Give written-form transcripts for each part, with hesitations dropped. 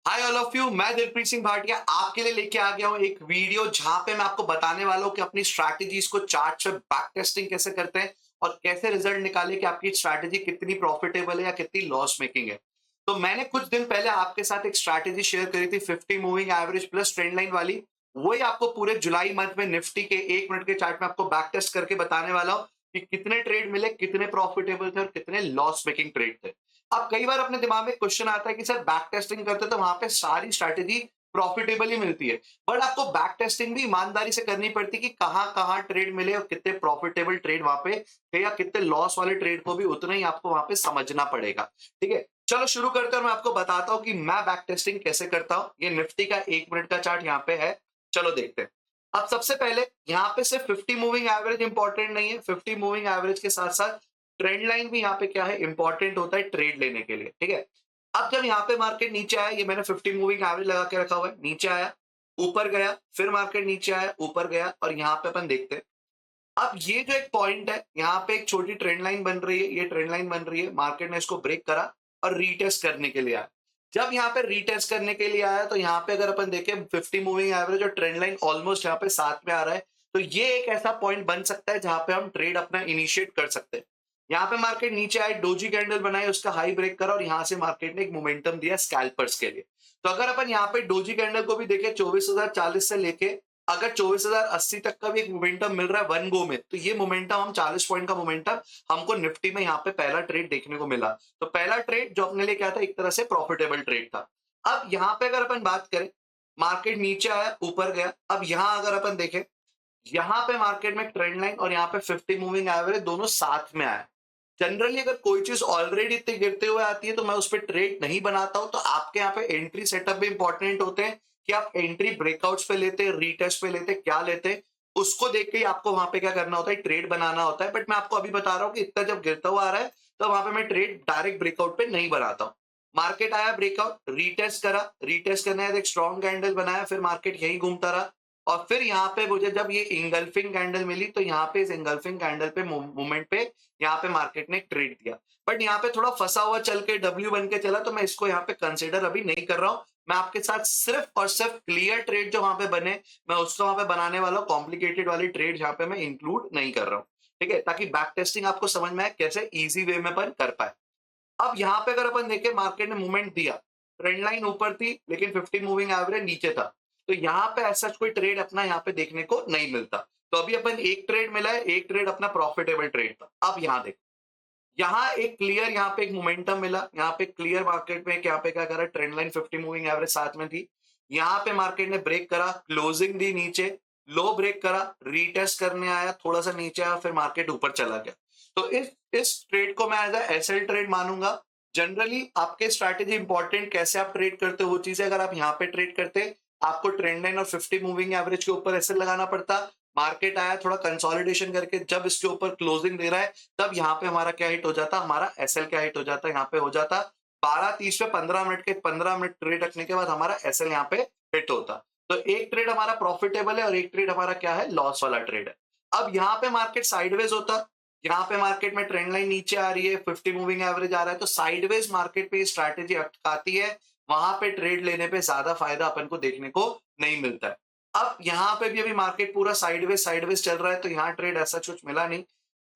Hi all of you, मैं दिलप्रीत सिंह भाटिया आपके लिए लेके आ गया हूँ एक वीडियो जहां पे मैं आपको बताने वाला हूँ कि अपनी स्ट्रैटेजीज को चार्ट पे बैक टेस्टिंग कैसे करते हैं और कैसे रिजल्ट निकाले कि आपकी स्ट्रैटेजी कितनी प्रॉफिटेबल है या कितनी लॉस मेकिंग है। तो मैंने कुछ दिन पहले आपके साथ एक स्ट्रैटेजी शेयर करी थी 50 moving average plus trend line वाली। वही आपको पूरे जुलाई मंथ में निफ्टी के 1 मिनट के चार्ट में आपको बैक टेस्ट करके बताने वाला हूँ कि कितने ट्रेड मिले, कितने प्रॉफिटेबल थे और कितने लॉस मेकिंग ट्रेड थे। अब कई बार अपने दिमाग में क्वेश्चन आता है कि सर बैक टेस्टिंग करते तो वहां पे सारी स्ट्रैटेजी प्रॉफिटेबल ही मिलती है, बट आपको बैक टेस्टिंग भी ईमानदारी से करनी पड़ती है कि कहाँ कहाँ ट्रेड मिले और कितने प्रॉफिटेबल ट्रेड वहां पे थे या कितने लॉस वाले ट्रेड को भी उतना ही आपको वहां पे समझना पड़ेगा। ठीक है, चलो शुरू करते हैं और मैं आपको बताता हूँ कि मैं बैक टेस्टिंग कैसे करता हूँ। ये निफ्टी का 1 मिनट का चार्ट यहाँ पे है, चलो देखते हैं। अब सबसे पहले यहाँ पे सिर्फ 50 मूविंग एवरेज इंपॉर्टेंट नहीं है, 50 मूविंग एवरेज के साथ साथ ट्रेंड लाइन भी यहाँ पे क्या है, इंपॉर्टेंट होता है ट्रेड लेने के लिए। ठीक है, अब जब यहाँ पे मार्केट नीचे आया, ये मैंने 50 मूविंग एवरेज लगा के रखा हुआ है, नीचे आया, ऊपर गया, फिर मार्केट नीचे आया, ऊपर गया और यहाँ पे अपन देखते हैं। अब ये जो एक पॉइंट है, यहाँ पे एक छोटी ट्रेंड लाइन बन रही है, ये ट्रेंड लाइन बन रही है, मार्केट ने इसको ब्रेक करा और रीटेस्ट करने के लिए आया। जब यहाँ पे रीटेस्ट करने के लिए आया तो यहाँ पे अगर अपन देखें 50 मूविंग एवरेज और ट्रेंड लाइन ऑलमोस्ट यहाँ पे साथ में आ रहा है, तो ये एक ऐसा पॉइंट बन सकता है जहां पे हम ट्रेड अपना इनिशिएट कर सकते हैं। यहाँ पे मार्केट नीचे आए, डोजी कैंडल बनाई, उसका हाई ब्रेक करा और यहाँ से मार्केट ने एक मोमेंटम दिया स्कैल्पर्स के लिए। तो अगर अपन यहाँ पे डोजी कैंडल को भी देखें 24,040 से लेके अगर 24,080 तक का भी एक मोमेंटम मिल रहा है वन गो में, तो ये मोमेंटम हम 40 पॉइंट का मोमेंटम हमको निफ्टी में यहाँ पे पहला ट्रेड देखने को मिला। तो पहला ट्रेड जो अपने लिए क्या था, एक तरह से प्रॉफिटेबल ट्रेड था। अब यहाँ पे अगर अपन बात करें, मार्केट नीचे आया, ऊपर गया। अब यहाँ अगर अपन देखें, यहाँ पे मार्केट में ट्रेंड लाइन और यहाँ पे 50 मूविंग एवरेज दोनों साथ में आया। जनरली अगर कोई चीज ऑलरेडी इतने गिरते हुए आती है तो मैं उस पर ट्रेड नहीं बनाता हूं। तो आपके यहाँ पे एंट्री सेटअप भी इंपॉर्टेंट होते हैं कि आप एंट्री ब्रेकआउट्स पे लेते हैं, रीटेस्ट पे लेते हैं, क्या लेते हैं, उसको देख के ही आपको वहां पे क्या करना होता है, ट्रेड बनाना होता है। बट मैं आपको अभी बता रहा हूँ कि इतना जब गिरता हुआ आ रहा है तो वहां पे मैं ट्रेड डायरेक्ट ब्रेकआउट पे नहीं बनाता हूँ। मार्केट आया, ब्रेकआउट, रीटेस्ट करा, रीटेस्ट करने के बाद एक स्ट्रॉन्ग कैंडल बनाया, फिर मार्केट यही घूमता रहा और फिर यहाँ पे मुझे जब ये इंगल्फिंग कैंडल मिली तो यहाँ पे इस इंगल्फिंग कैंडल पे मूवमेंट पे यहाँ पे मार्केट ने एक ट्रेड दिया। बट यहाँ पे थोड़ा फंसा हुआ चल के डब्ल्यू बन के चला, तो मैं इसको यहाँ पे कंसिडर अभी नहीं कर रहा हूँ। मैं आपके साथ सिर्फ और सिर्फ क्लियर ट्रेड जो वहां पे बने, मैं उसको वहां पे बनाने वाला हूँ। कॉम्प्लिकेटेड वाली ट्रेड यहाँ पे मैं इंक्लूड नहीं कर रहा हूँ। ठीक है, ताकि बैक टेस्टिंग आपको समझ में आए कैसे इजी वे में अपन कर पाए। अब यहाँ पे अगर अपन देखें, मार्केट ने मूवमेंट दिया, ट्रेंड लाइन ऊपर थी लेकिन 50 मूविंग एवरेज नीचे था, तो यहाँ पे ऐसा कोई ट्रेड अपना यहाँ पे देखने को नहीं मिलता। तो अभी अपन एक ट्रेड मिला है, एक ट्रेड अपना प्रॉफिटेबल ट्रेड था। अब यहाँ देखो, यहाँ एक क्लियर, यहाँ पे एक मोमेंटम मिला, यहाँ पे क्लियर मार्केट में यहाँ पे क्या करा, ट्रेंड लाइन 50 मूविंग एवरेज साथ में थी। यहाँ पे मार्केट ने ब्रेक करा, क्लोजिंग दी नीचे, लो ब्रेक करा, रीटेस्ट करने आया, थोड़ा सा नीचे आया, फिर मार्केट ऊपर चला गया। तो इस ट्रेड को मैं एज एसएल ट्रेड मानूंगा। जनरली आपके स्ट्रैटेजी इंपॉर्टेंट, कैसे आप ट्रेड करते हो वो चीज है। अगर आप यहाँ पे ट्रेड करते, आपको ट्रेंड लाइन और 50 मूविंग एवरेज के ऊपर एसएल लगाना पड़ता। मार्केट आया, थोड़ा कंसोलिडेशन करके जब इसके ऊपर क्लोजिंग दे रहा है, तब यहाँ पे हमारा क्या हिट हो जाता, हमारा एसएल क्या हिट हो जाता, यहाँ पे हो जाता 12:30 पे 15 मिनट ट्रेड रखने के बाद हमारा एसएल यहाँ पे हिट होता। तो एक ट्रेड हमारा प्रॉफिटेबल है और एक ट्रेड हमारा क्या है, लॉस वाला ट्रेड है। अब यहाँ पे मार्केट साइडवेज होता, यहाँ पे मार्केट में ट्रेंड लाइन नीचे आ रही है, 50 मूविंग एवरेज आ रहा है, तो साइडवेज मार्केट पे स्ट्रैटेजी अटकाती है। वहां पे ट्रेड लेने पे ज्यादा फायदा अपन को देखने को नहीं मिलता है। अब यहाँ पे भी अभी मार्केट पूरा साइडवेज साइडवेज चल रहा है, तो यहाँ ट्रेड ऐसा कुछ मिला नहीं।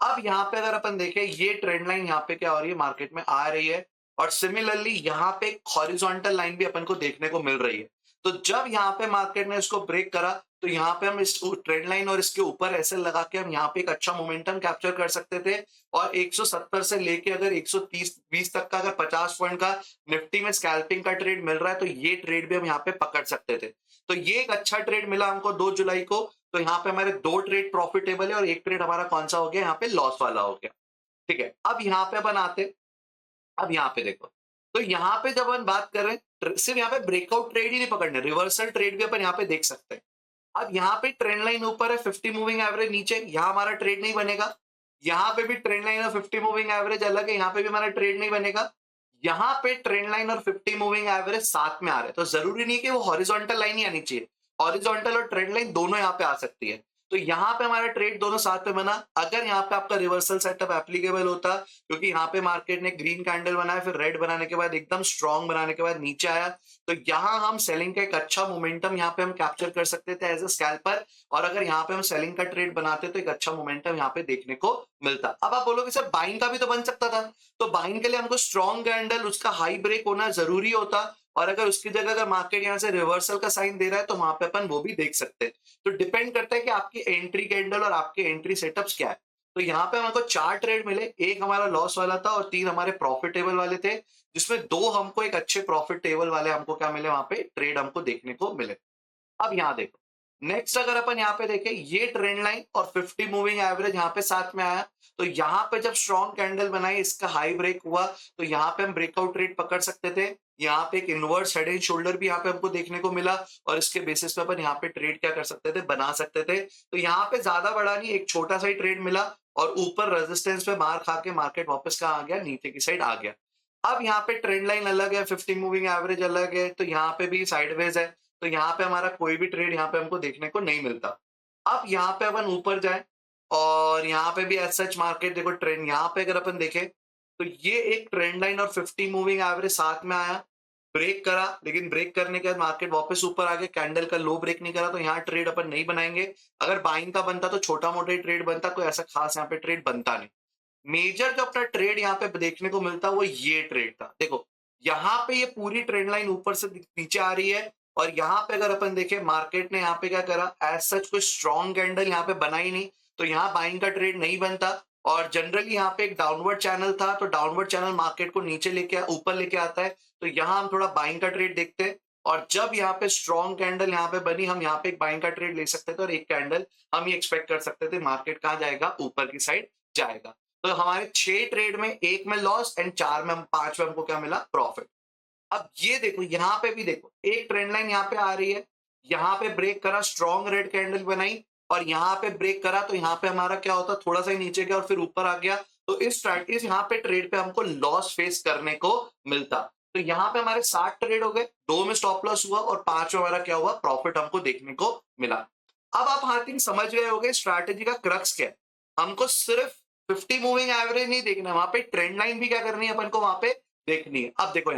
अब यहाँ पे अगर अपन देखें, ये ट्रेंड लाइन यहाँ पे क्या हो रही है, मार्केट में आ रही है और सिमिलरली यहाँ पे हॉरिजॉन्टल लाइन भी अपन को देखने को मिल रही है। तो जब यहाँ पे मार्केट ने इसको ब्रेक करा, तो यहाँ पे हम इस ट्रेंड लाइन और इसके ऊपर ऐसे लगा के हम यहाँ पे एक अच्छा मोमेंटम कैप्चर कर सकते थे। और 170 से लेके अगर 130-20 तक का, अगर 50 पॉइंट का निफ्टी में स्कैल्पिंग का ट्रेड मिल रहा है, तो ये ट्रेड भी हम यहाँ पे पकड़ सकते थे। तो ये एक अच्छा ट्रेड मिला हमको 2 जुलाई को। तो यहाँ पे हमारे 2 ट्रेड प्रॉफिटेबल है और एक ट्रेड हमारा कौन सा हो गया, यहाँ पे लॉस वाला हो गया। ठीक है, अब यहाँ पे अपन आते, अब यहाँ पे देखो, तो यहाँ पे जब अपन बात कर रहे हैं, सिर्फ यहाँ पे ब्रेकआउट ट्रेड ही नहीं पकड़ने, रिवर्सल ट्रेड भी अपन यहाँ पे देख सकते हैं। अब यहाँ पे ट्रेंड लाइन ऊपर है, 50 मूविंग एवरेज नीचे, यहाँ हमारा ट्रेड नहीं बनेगा। यहाँ पे भी ट्रेंड लाइन और 50 मूविंग एवरेज अलग है, यहाँ पे भी हमारा ट्रेड नहीं बनेगा। यहाँ पे ट्रेंड लाइन और 50 मूविंग एवरेज साथ में आ रहे हैं, तो जरूरी नहीं कि वो हॉरिजॉन्टल लाइन ही आनी चाहिए। हॉरिजॉन्टल और ट्रेंड लाइन दोनों यहाँ पे आ सकती है। तो यहाँ पे हमारा ट्रेड दोनों साथ में बना। अगर यहाँ पे आपका रिवर्सल सेटअप एप्लीकेबल होता, क्योंकि यहाँ पे मार्केट ने ग्रीन कैंडल बनाया, फिर रेड बनाने के बाद एकदम स्ट्रॉन्ग बनाने के बाद नीचे आया, तो यहाँ हम सेलिंग का एक अच्छा मोमेंटम यहाँ पे हम कैप्चर कर सकते थे एज अ स्कैल्पर। और अगर यहाँ पे हम सेलिंग का ट्रेड बनाते तो एक अच्छा मोमेंटम यहाँ पे देखने को मिलता। अब आप बोलोगे सर बाइंग का भी तो बन सकता था, तो बाइंग के लिए हमको स्ट्रॉन्ग कैंडल, उसका हाई ब्रेक होना जरूरी होता, और अगर उसकी जगह अगर मार्केट यहाँ से रिवर्सल का साइन दे रहा है तो वहां पे अपन वो भी देख सकते हैं। तो डिपेंड करता है कि आपकी एंट्री कैंडल और आपके एंट्री सेटअप्स क्या है। तो यहाँ पे हमको 4 ट्रेड मिले, एक हमारा लॉस वाला था और 3 हमारे प्रॉफिटेबल वाले थे, जिसमें 2 हमको एक अच्छे प्रॉफिटेबल वाले हमको क्या मिले, वहां पे ट्रेड हमको देखने को मिले। अब यहाँ देखो, नेक्स्ट अगर अपन यहाँ पे देखें, ये ट्रेंड लाइन और 50 मूविंग एवरेज यहाँ पे साथ में आया, तो यहाँ पे जब स्ट्रॉन्ग कैंडल बनाई, इसका हाई ब्रेक हुआ, तो यहाँ पे हम ब्रेकआउट ट्रेड पकड़ सकते थे। यहाँ पे एक इनवर्स हेड एंड शोल्डर भी यहाँ पे हमको देखने को मिला, और इसके बेसिस पे अपन यहाँ पे ट्रेड क्या कर सकते थे, बना सकते थे। तो यहाँ पे ज्यादा बड़ा नहीं, एक छोटा सा ही ट्रेड मिला, और ऊपर रेजिस्टेंस पे मार खा के मार्केट वापस कहाँ आ गया, नीचे की साइड आ गया। अब यहाँ पे ट्रेंड लाइन अलग है, 50 मूविंग एवरेज अलग है, तो यहाँ पे भी साइडवेज है, तो यहाँ पे हमारा कोई भी ट्रेड यहाँ पे हमको देखने को नहीं मिलता। अब यहाँ पे अपन ऊपर जाए, और यहाँ पे भी एज सच मार्केट देखो, ट्रेंड यहाँ पे अगर अपन देखें, तो ये एक ट्रेंड लाइन और 50 मूविंग एवरेज साथ में आया, ब्रेक करा, लेकिन ब्रेक करने के बाद मार्केट वापस ऊपर आ गया, कैंडल का लो ब्रेक नहीं करा, तो यहाँ ट्रेड अपन नहीं बनाएंगे। अगर बाइंग का बनता तो छोटा मोटा ही ट्रेड बनता, कोई ऐसा खास यहाँ पे ट्रेड बनता नहीं। मेजर जो अपना ट्रेड यहाँ पे देखने को मिलता वो ये ट्रेड था। देखो यहाँ पे ये पूरी ट्रेंड लाइन ऊपर से नीचे आ रही है, और यहाँ पे अगर अपन देखें, मार्केट ने यहाँ पे क्या करा, एज सच कोई स्ट्रॉन्ग कैंडल यहाँ पे बना ही नहीं, तो यहाँ बाइंग का ट्रेड नहीं बनता। और जनरली यहाँ पे एक डाउनवर्ड चैनल था, तो डाउनवर्ड चैनल मार्केट को नीचे लेके ऊपर लेके आता है, तो यहाँ हम थोड़ा बाइंग का ट्रेड देखते हैं। और जब यहाँ पे स्ट्रॉन्ग कैंडल यहाँ पे बनी, हम यहाँ पे एक बाइंग का ट्रेड ले सकते थे, और एक कैंडल हम ये एक्सपेक्ट कर सकते थे मार्केट कहाँ जाएगा, ऊपर की साइड जाएगा। तो हमारे 6 ट्रेड में 1 में लॉस एंड 4 में 5 में हमको क्या मिला, प्रॉफिट। अब ये देखो, यहाँ पे भी देखो, एक ट्रेंड लाइन यहाँ पे आ रही है, यहाँ पे ब्रेक करा, स्ट्रॉन्ग रेड कैंडल बनाई, और यहाँ पे ब्रेक करा, तो यहाँ पे हमारा क्या होता, थोड़ा सा ही नीचे गया और फिर ऊपर आ गया। तो इस स्ट्रैटेजी यहाँ पे ट्रेड पे हमको लॉस फेस करने को मिलता। तो यहाँ पे हमारे 60 ट्रेड हो गए, 2 में स्टॉप लॉस हुआ और 5 में हमारा क्या हुआ, प्रॉफिट हमको देखने को मिला। अब आप हार्दिक समझ गए होंगे स्ट्रैटेजी का क्रक्स क्या है। हमको सिर्फ 50 मूविंग एवरेज नहीं देखना है, वहां पे ट्रेंड लाइन भी क्या करनी है अपन को, वहां पे देखनी है। अब देखो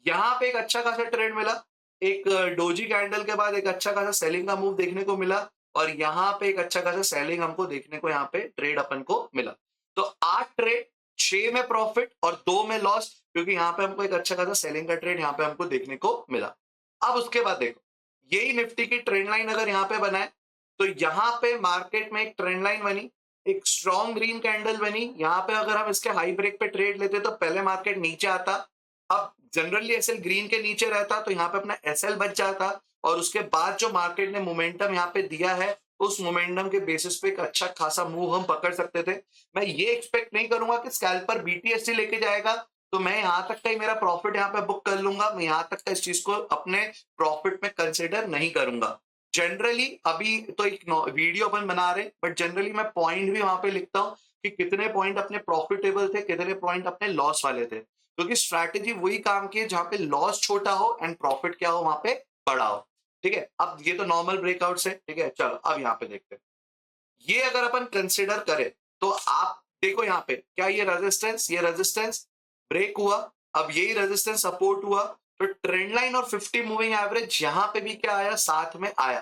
यहाँ पे एक अच्छा खासा ट्रेड मिला, एक डोजी कैंडल के बाद एक अच्छा खासा सेलिंग का मूव देखने को मिला, और यहाँ पे एक अच्छा खासा सेलिंग हमको देखने को यहाँ पे ट्रेड अपन को मिला। तो 8 ट्रेड, 6 में प्रॉफिट और 2 में लॉस, क्योंकि यहाँ पे हमको एक अच्छा खासा सेलिंग का ट्रेड यहाँ पे हमको देखने को मिला। अब उसके बाद देखो, यही निफ्टी की ट्रेंड लाइन अगर यहाँ पे बनाए, तो यहाँ पे मार्केट में एक ट्रेंड लाइन बनी, एक स्ट्रॉन्ग ग्रीन कैंडल बनी, यहाँ पे अगर हम इसके हाई ब्रेक पे ट्रेड लेते तो पहले मार्केट नीचे आता। अब जनरली एसएल ग्रीन के नीचे रहता, तो यहाँ पे अपना एसएल बच जाता, और उसके बाद जो मार्केट ने मोमेंटम यहाँ पे दिया है, उस मोमेंटम के बेसिस पे एक अच्छा खासा मूव हम पकड़ सकते थे। मैं ये एक्सपेक्ट नहीं करूंगा कि स्कैल्पर बीटीएससी लेके जाएगा, तो मैं यहाँ तक का ही मेरा प्रॉफिट यहाँ पे बुक कर लूंगा, मैं यहाँ तक का इस चीज को अपने प्रॉफिट में कंसिडर नहीं करूंगा। जनरली अभी तो एक वीडियो अपन बना रहे, बट जनरली मैं पॉइंट भी वहां पे लिखता हूँ कि कितने पॉइंट अपने प्रॉफिटेबल थे, कितने पॉइंट अपने लॉस वाले थे, क्योंकि स्ट्रैटेजी वही काम की है जहां पे लॉस छोटा हो एंड प्रॉफिट क्या हो, वहां पे बड़ा हो। ठीक है, अब ये तो नॉर्मल ब्रेकआउट है। ठीक है, चलो अब यहाँ पे देखते हैं, ये अगर अपन कंसिडर करें, तो आप देखो यहाँ पे क्या, ये रेजिस्टेंस ब्रेक हुआ, अब यही रेजिस्टेंस सपोर्ट हुआ, तो ट्रेंड लाइन और 50 मूविंग एवरेज यहाँ पे भी क्या आया, साथ में आया।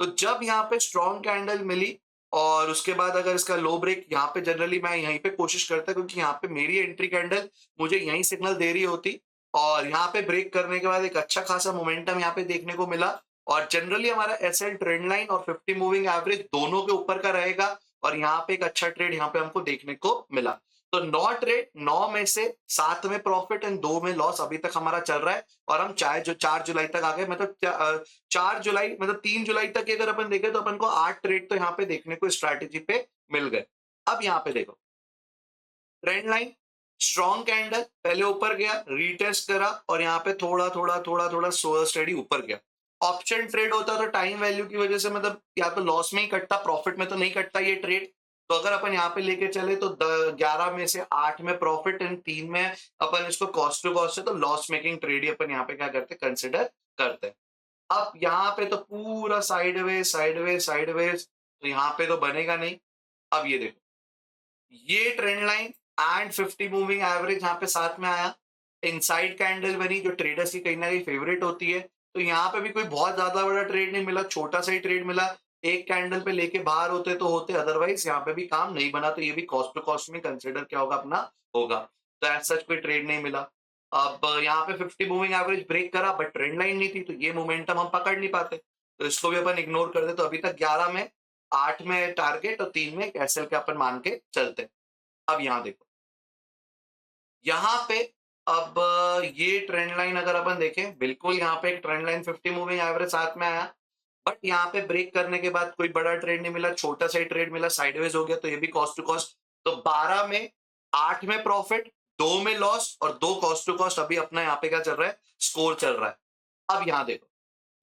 तो जब यहाँ पे स्ट्रॉन्ग कैंडल मिली, और उसके बाद अगर इसका लो ब्रेक, यहाँ पे जनरली मैं यहीं पे कोशिश करता, क्योंकि यहाँ पे मेरी एंट्री कैंडल मुझे यही सिग्नल दे रही होती, और यहाँ पे ब्रेक करने के बाद एक अच्छा खासा मोमेंटम यहाँ पे देखने को मिला, और जनरली हमारा एसएल ट्रेंड लाइन और 50 मूविंग एवरेज दोनों के ऊपर का रहेगा, और यहाँ पे एक अच्छा ट्रेड यहाँ पे हमको देखने को मिला। तो 9 ट्रेड, 9 में से 7 में प्रॉफिट एंड 2 में लॉस अभी तक हमारा चल रहा है, और हम चाहे जो 4 जुलाई तक आ गए, मतलब 4 जुलाई मतलब 3 जुलाई तक की अगर अपन देखें, तो अपन को 8 ट्रेड तो यहाँ पे देखने को स्ट्रैटेजी पे मिल गए। अब यहाँ पे देखो, ट्रेंड लाइन, स्ट्रॉन्ग कैंडल, पहले ऊपर गया, रीटेस्ट करा, और यहाँ पे थोड़ा थोड़ा थोड़ा थोड़ा स्लो स्टेडी ऊपर गया। ऑप्शन ट्रेड होता तो टाइम वैल्यू की वजह से मतलब या तो लॉस में ही कटता, प्रॉफिट में तो नहीं कटता ये ट्रेड। तो अगर अपन यहाँ पे लेके चले, तो 11 में से 8 में प्रॉफिट एंड 3 में अपन इसको कॉस्ट टू कॉस्ट है, तो लॉस मेकिंग ट्रेड ही अपन यहाँ पे क्या करते, कंसिडर करते हैं। अब यहाँ पे तो पूरा साइडवेज साइडवेज साइडवेज, तो यहाँ पे तो बनेगा नहीं। अब ये देखो, ये trend line and 50 moving average यहाँ पे साथ में आया, इनसाइड कैंडल बनी जो ट्रेडर्स की कहीं ना कहीं फेवरेट होती है। तो यहाँ पे भी कोई बहुत ज्यादा बड़ा ट्रेड नहीं मिला, छोटा सा ही ट्रेड मिला। एक कैंडल पे लेके बाहर होते तो होते, अदरवाइज यहाँ पे भी काम नहीं बना, तो ये भी कॉस्ट टू कॉस्ट में कंसिडर क्या होगा अपना, होगा। तो एज सच कोई ट्रेड नहीं मिला। अब यहाँ पे 50 मूविंग एवरेज ब्रेक करा, बट ट्रेंड लाइन नहीं थी, तो ये मोमेंटम हम पकड़ नहीं पाते, तो इसको भी अपन इग्नोर कर दे। तो अभी तक 11 में, 8 में टारगेट और 3 में एसएल के अपन मान के चलते। अब यहाँ देखो, यहाँ पे अब ये ट्रेंड लाइन अगर अपन देखें, बिल्कुल यहाँ पे एक ट्रेंड लाइन 50 मूविंग एवरेज साथ में आया, बट यहाँ पे ब्रेक करने के बाद कोई बड़ा ट्रेड नहीं मिला, छोटा सा ही ट्रेड मिला, साइडवेज हो गया, तो ये भी कॉस्ट टू कॉस्ट। तो 12 में, 8 में प्रॉफिट, 2 में लॉस और 2 कॉस्ट टू कॉस्ट। अभी अपना यहाँ पे क्या चल रहा है, स्कोर चल रहा है। अब यहाँ देखो,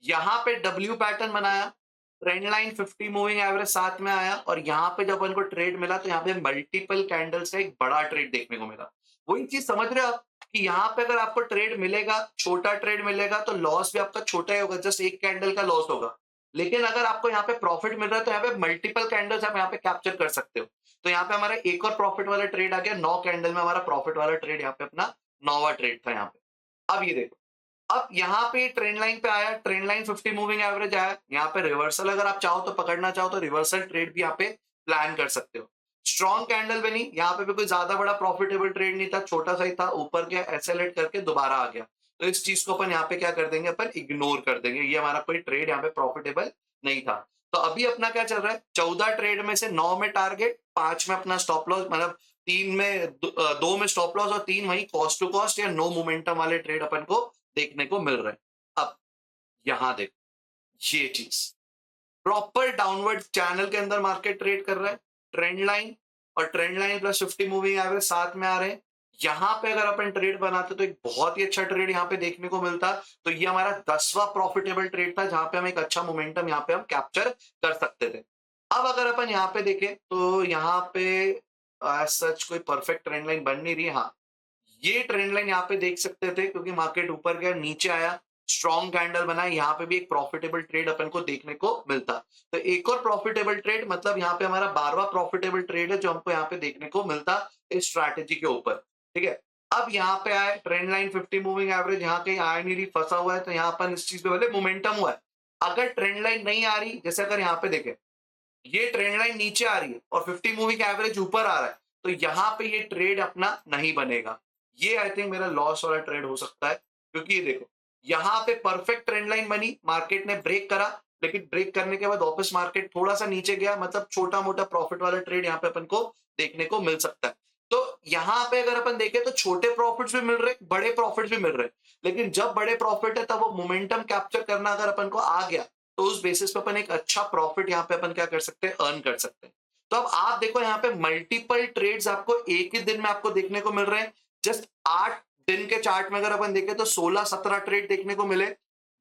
यहाँ पे डब्ल्यू पैटर्न बनाया, ट्रेंड लाइन 50 मूविंग एवरेज साथ में आया, और यहाँ पे जब उनको ट्रेड मिला तो यहाँ पे मल्टीपल कैंडल्स का एक बड़ा ट्रेड देखने को मिला। वही चीज समझ रहे हो आप कि यहाँ पे अगर आपको ट्रेड मिलेगा, छोटा ट्रेड मिलेगा, तो लॉस भी आपका छोटा ही होगा, जस्ट एक कैंडल का लॉस होगा। लेकिन अगर आपको यहाँ पे प्रॉफिट मिल रहा है तो यहाँ पे मल्टीपल कैंडल्स आप यहाँ पे कैप्चर कर सकते हो। तो यहाँ पे हमारा एक और प्रॉफिट वाला ट्रेड आ गया, 9 कैंडल में हमारा प्रॉफिट वाला ट्रेड यहाँ पे अपना 9वां ट्रेड था यहाँ पे। अब ये देखो, अब यहाँ पे ट्रेंड लाइन पे आया, ट्रेंड लाइन 50 मूविंग एवरेज आया, यहाँ पे रिवर्सल अगर आप चाहो तो पकड़ना चाहो तो रिवर्सल ट्रेड भी यहाँ पे प्लान कर सकते हो। स्ट्रॉन्ग कैंडल बनी, यहाँ पे भी कोई ज्यादा बड़ा प्रॉफिटेबल ट्रेड नहीं था, छोटा सा ही था, ऊपर गया, एसेलेट करके दोबारा आ गया। तो इस चीज को अपन यहाँ पे क्या कर देंगे, अपन इग्नोर कर देंगे, ये हमारा कोई ट्रेड यहाँ पे प्रॉफिटेबल नहीं था। तो अभी अपना क्या चल रहा है, 14 ट्रेड में से 9 में टारगेट, 5 में अपना स्टॉप लॉस, मतलब 3 में 2 में स्टॉप लॉस और 3 वही कॉस्ट टू कॉस्ट या नो मोमेंटम वाले ट्रेड अपन को देखने को मिल रहा है। अब यहां देखो, ये चीज प्रॉपर डाउनवर्ड चैनल के अंदर मार्केट ट्रेड कर रहा है, ट्रेंड लाइन और trend line plus 50 moving average साथ में आ रहे हैं। यहां पे अगर अपन ट्रेड बनाते तो एक बहुत ही अच्छा ट्रेड यहाँ पे देखने को मिलता। तो ये हमारा 10वां प्रॉफिटेबल ट्रेड था, जहां पे हम एक अच्छा मोमेंटम यहाँ पे हम कैप्चर कर सकते थे। अब अगर अपन यहाँ पे देखें तो यहाँ पे एज सच कोई परफेक्ट ट्रेंड लाइन बन नहीं रही। हाँ, ये ट्रेंड लाइन यहाँ पे देख सकते थे, क्योंकि मार्केट ऊपर गया, नीचे आया, स्ट्रॉन्ग कैंडल बना, यहाँ पे भी एक प्रॉफिटेबल ट्रेड अपन को देखने को मिलता। तो एक और प्रॉफिटेबल ट्रेड, मतलब यहाँ पे हमारा 12वां प्रॉफिटेबल ट्रेड है जो हमको यहाँ पे देखने को मिलता इस स्ट्रैटेजी के ऊपर। ठीक है, अब यहाँ पे आए ट्रेंड लाइन 50 मूविंग एवरेज, यहाँ कहीं आया नहीं रही, फंसा हुआ है, तो यहाँ पर इस चीज पे पहले मोमेंटम हुआ है। अगर ट्रेंड लाइन नहीं आ रही, जैसे अगर यहाँ पे देखे ये ट्रेंड लाइन नीचे आ रही है और 50 मूविंग एवरेज ऊपर आ रहा है, तो यहाँ पे ये ट्रेड अपना नहीं बनेगा। ये आई थिंक मेरा लॉस वाला ट्रेड हो सकता है, क्योंकि ये देखो, यहाँ पे परफेक्ट ट्रेंड लाइन बनी, मार्केट ने ब्रेक करा, लेकिन ब्रेक करने के बाद वापस मार्केट थोड़ा सा नीचे गया, मतलब छोटा मोटा प्रॉफिट वाला ट्रेड यहाँ पे अपन को देखने को मिल सकता है। तो यहाँ पे अगर अपन देखें तो छोटे प्रॉफिट्स भी मिल रहे, बड़े प्रॉफिट्स भी मिल रहे, लेकिन जब बड़े प्रॉफिट है तब वो मोमेंटम कैप्चर करना अगर अपन को आ गया, तो उस बेसिस पे अपन एक अच्छा प्रॉफिट यहाँ पे अपन क्या कर सकते हैं, अर्न कर सकते हैं। तो अब आप देखो, यहाँ पे मल्टीपल ट्रेड्स आपको एक ही दिन में आपको देखने को मिल रहे हैं। जस्ट 8 दिन के चार्ट में अगर अपन देखें तो 16-17 ट्रेड देखने को मिले।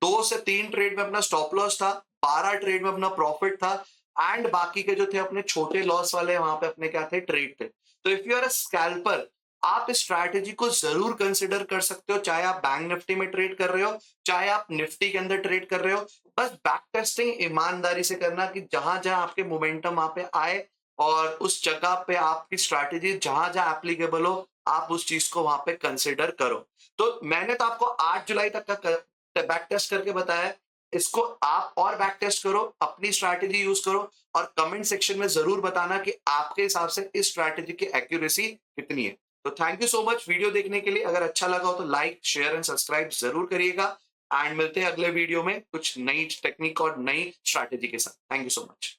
2 से 3 ट्रेड में अपना स्टॉप लॉस था, 12 ट्रेड में अपना प्रॉफिट था, एंड बाकी के जो थे अपने छोटे लॉस वाले, वहां पे अपने क्या थे, ट्रेड थे। तो if you are a scalper, आप इस स्ट्रैटेजी को जरूर कंसिडर कर सकते हो, चाहे आप बैंक निफ्टी में ट्रेड कर रहे हो, चाहे आप निफ्टी के अंदर ट्रेड कर रहे हो। बस बैक टेस्टिंग ईमानदारी से करना कि जहां जहां आपके मोमेंटम वहां पे आए, और उस जगह पे आपकी स्ट्रैटेजी जहां जहां एप्लीकेबल हो, आप उस चीज को वहां पे कंसिडर करो। तो मैंने तो आपको 8 जुलाई तक का बैक टेस्ट करके बताया है, इसको आप और बैक टेस्ट करो, अपनी स्ट्रैटेजी यूज करो, और कमेंट सेक्शन में जरूर बताना कि आपके हिसाब से इस स्ट्रैटेजी की एक्यूरेसी कितनी है। तो thank you so much video देखने के लिए। अगर अच्छा लगा हो तो लाइक, शेयर एंड सब्सक्राइब जरूर करिएगा, एंड मिलते हैं अगले वीडियो में कुछ नई टेक्निक और नई स्ट्रैटेजी के साथ। Thank you so much.